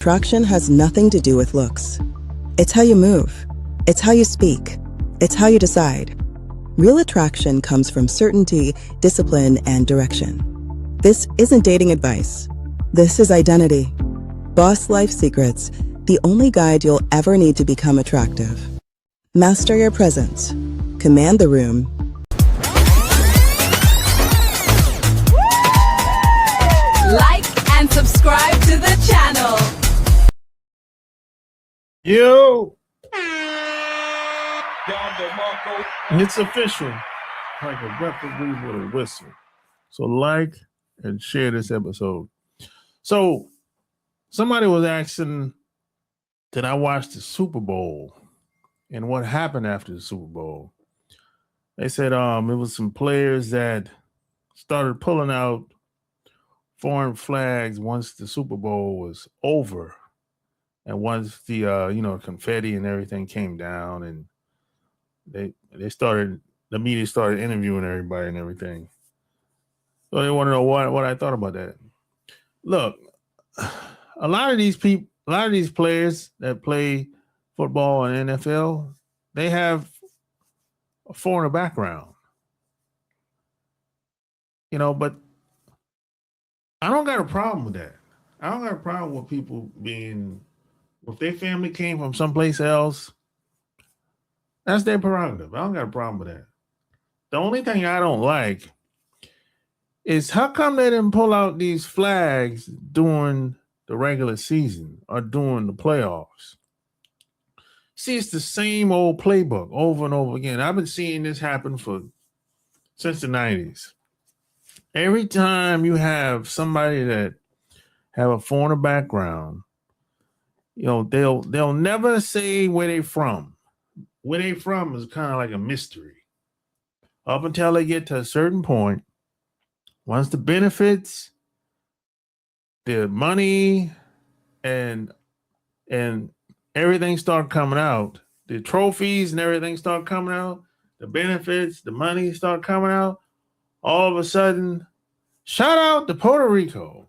Attraction has nothing to do with looks. It's how you move. It's how you speak. It's how you decide. Real attraction comes from certainty, discipline, and direction. This isn't dating advice. This is identity. Boss Life Secrets, the only guide you'll ever need to become attractive. Master your presence. Command the room. Like and subscribe to the channel. Yo! It's official. Like a referee with a whistle. So like and share this episode. So somebody was asking, did I watch the Super Bowl? And what happened after the Super Bowl? They said it was some players that started pulling out foreign flags once the Super Bowl was over. And once the confetti and everything came down, and the media started interviewing everybody and everything. So they want to know what I thought about that. Look, a lot of these players that play football and NFL, they have a foreign background. But I don't got a problem with that. I don't got a problem with people being, if their family came from someplace else, that's their prerogative. I don't got a problem with that. The only thing I don't like is how come they didn't pull out these flags during the regular season or during the playoffs? See, it's the same old playbook over and over again. I've been seeing this happen since the 90s. Every time you have somebody that have a foreign background, they'll never say where they from. Where they from is kind of like a mystery. Up until they get to a certain point, once the benefits, the money, and everything start coming out, the trophies and everything start coming out, the benefits, the money start coming out, all of a sudden, shout out to Puerto Rico,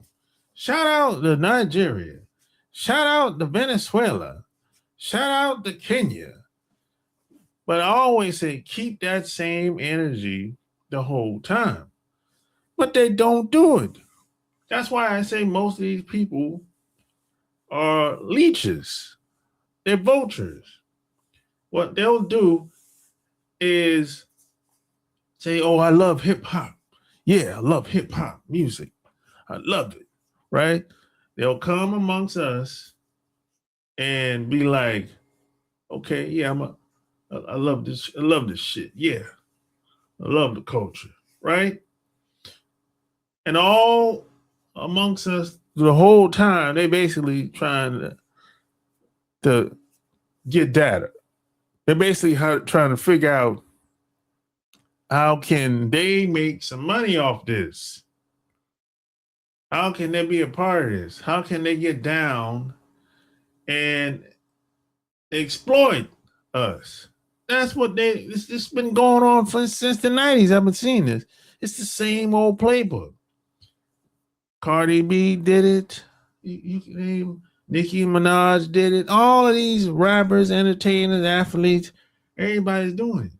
shout out to Nigeria, shout out to Venezuela, shout out to Kenya. But I always say, keep that same energy the whole time. But they don't do it. That's why I say most of these people are leeches. They're vultures. What they'll do is say, oh, I love hip hop. Yeah, I love hip hop music. I love it, right? They'll come amongst us and be like, okay, yeah, I love this. I love this shit. Yeah, I love the culture, right? And all amongst us the whole time, they basically trying to get data. They're basically trying to figure out how can they make some money off this? How can they be a part of this? How can they get down and exploit us? That's what it's been going on since the 90s. I've been seeing this. It's the same old playbook. Cardi B did it. Nicki Minaj did it. All of these rappers, entertainers, athletes, everybody's doing it.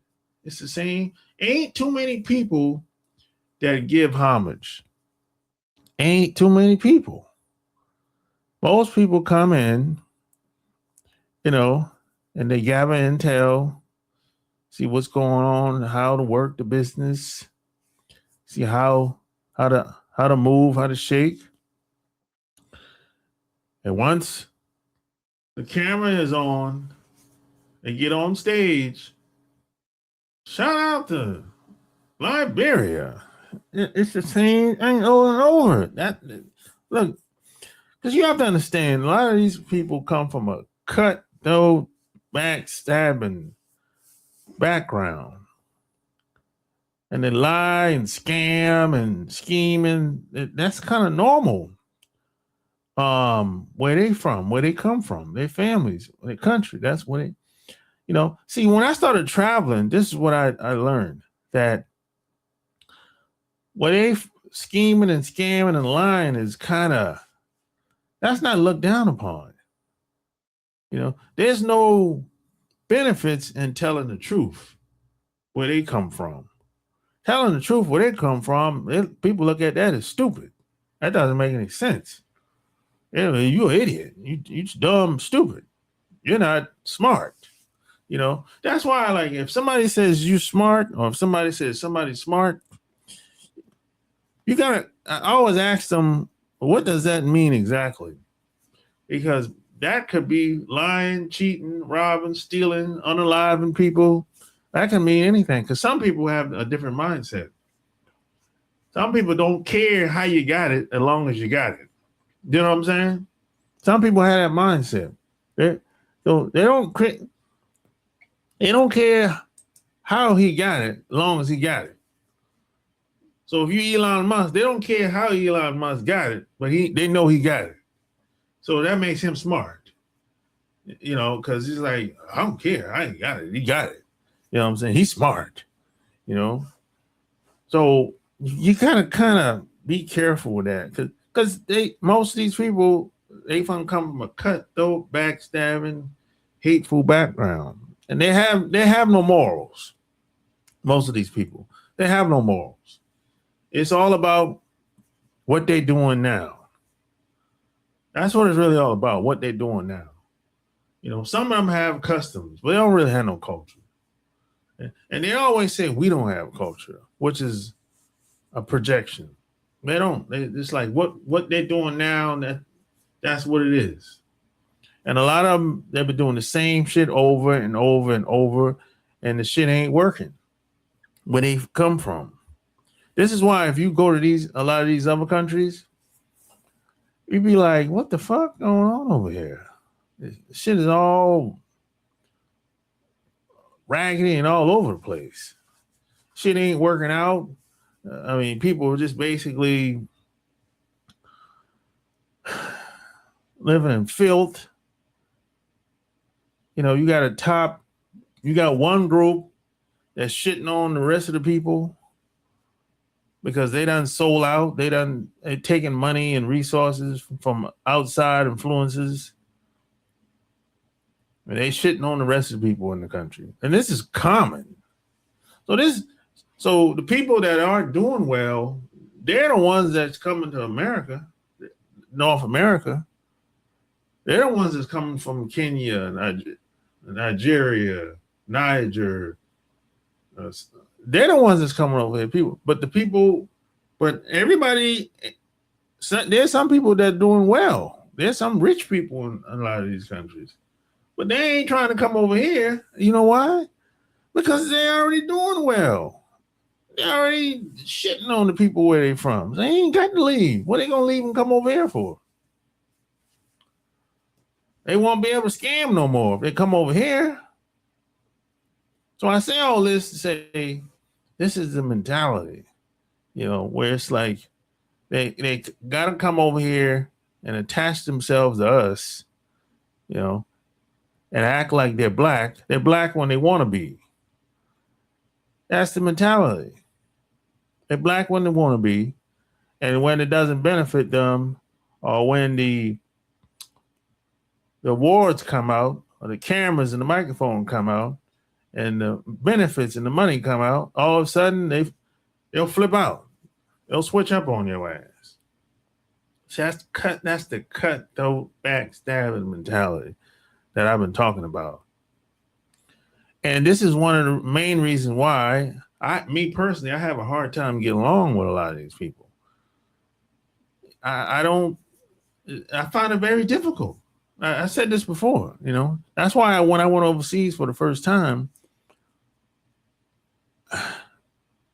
It's the same. Ain't too many people that give homage. Ain't too many people. Most people come in, and they gather intel, see what's going on, how to work the business, see how to move, how to shake. And once the camera is on, they get on stage. Shout out to Liberia. It's the same thing over and over. Look, because you have to understand, a lot of these people come from a cutthroat, backstabbing background. And they lie and scam and scheme, and that's kind of normal. Where they from, where they come from, their families, their country. That's what see, when I started traveling, this is what I learned, that where they scheming and scamming and lying is kind of That's not looked down upon. There's no benefits in telling the truth where they come from. Telling the truth where they come from, people look at that as stupid. That doesn't make any sense. You're an idiot. You're dumb, stupid. You're not smart. That's why, like, if somebody says you smart, or if somebody says somebody's smart, I always ask them, what does that mean exactly? Because that could be lying, cheating, robbing, stealing, unaliving people. That can mean anything, because some people have a different mindset. Some people don't care how you got it as long as you got it. You know what I'm saying? Some people have that mindset. They don't care how he got it as long as he got it. So if you Elon Musk, they don't care how Elon Musk got it, but they know he got it. So that makes him smart. Because he's like, I don't care. I ain't got it. He got it. You know what I'm saying? He's smart. So you gotta kind of be careful with that, because most of these people, they come from a cutthroat, backstabbing, hateful background, and they have no morals. Most of these people, they have no morals. It's all about what they're doing now. That's what it's really all about, what they're doing now. Some of them have customs, but they don't really have no culture. And they always say we don't have culture, which is a projection. They don't. It's like what they're doing now, that's what it is. And a lot of them, they've been doing the same shit over and over and over, and the shit ain't working where they come from. This is why if you go to a lot of these other countries, you'd be like, what the fuck going on over here? This shit is all raggedy and all over the place. Shit ain't working out. People are just basically living in filth. You got one group that's shitting on the rest of the people because they done sold out. They taken money and resources from outside influences. And they shitting on the rest of the people in the country. And this is common. So the people that aren't doing well, they're the ones that's coming to America, North America. They're the ones that's coming from Kenya, Nigeria, Niger. They're the ones that's coming over here, but everybody, there's some people that are doing well. There's some rich people in a lot of these countries, but they ain't trying to come over here. You know why? Because they're already doing well. They're already shitting on the people where they from. They ain't got to leave. What are they going to leave and come over here for? They won't be able to scam no more if they come over here. So I say all this to say, this is the mentality, where it's like they got to come over here and attach themselves to us, and act like they're black. They're black when they want to be. That's the mentality. They're black when they want to be, and when it doesn't benefit them, or when the awards come out, or the cameras and the microphone come out, and the benefits and the money come out, all of a sudden they'll flip out. They'll switch up on your ass. So that's the cutthroat, backstabbing mentality that I've been talking about. And this is one of the main reasons why me personally, I have a hard time getting along with a lot of these people. I find it very difficult. I said this before, that's why when I went overseas for the first time,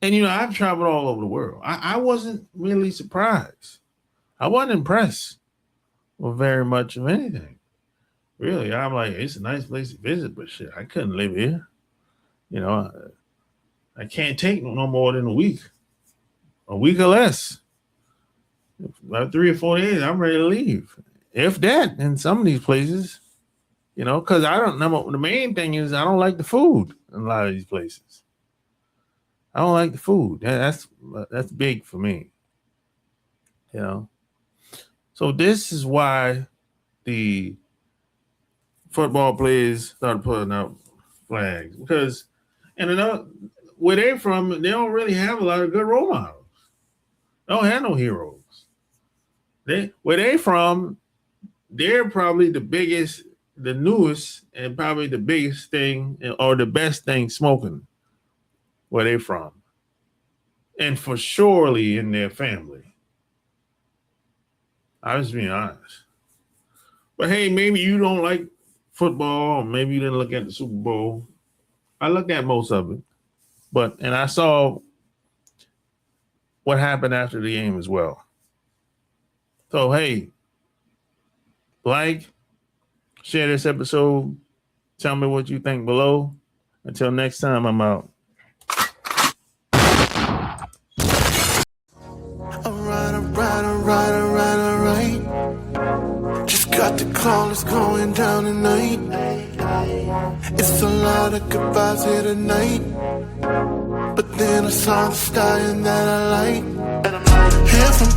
and I've traveled all over the world, I wasn't really surprised. I wasn't impressed with very much of anything. Really, I'm like, it's a nice place to visit, but shit, I couldn't live here. I can't take no more than a week or less. About 3 or 4 days, I'm ready to leave. If that, in some of these places, because I don't know. The main thing is I don't like the food in a lot of these places. I don't like the food. That's big for me. So this is why the football players started putting up flags, because where they're from, they don't really have a lot of good role models. They don't have no heroes. Where they're from, they're probably the biggest, the newest, and probably the biggest thing or the best thing smoking where they're from. And for surely in their family. I'm just being honest. But hey, maybe you don't like football, or maybe you didn't look at the Super Bowl. I looked at most of it. And I saw what happened after the game as well. So hey, like, share this episode. Tell me what you think below. Until next time, I'm out. Alright. Just got the call, it's going down tonight. It's a lot of goodbyes here tonight. But then I saw the stallion that I like. Here from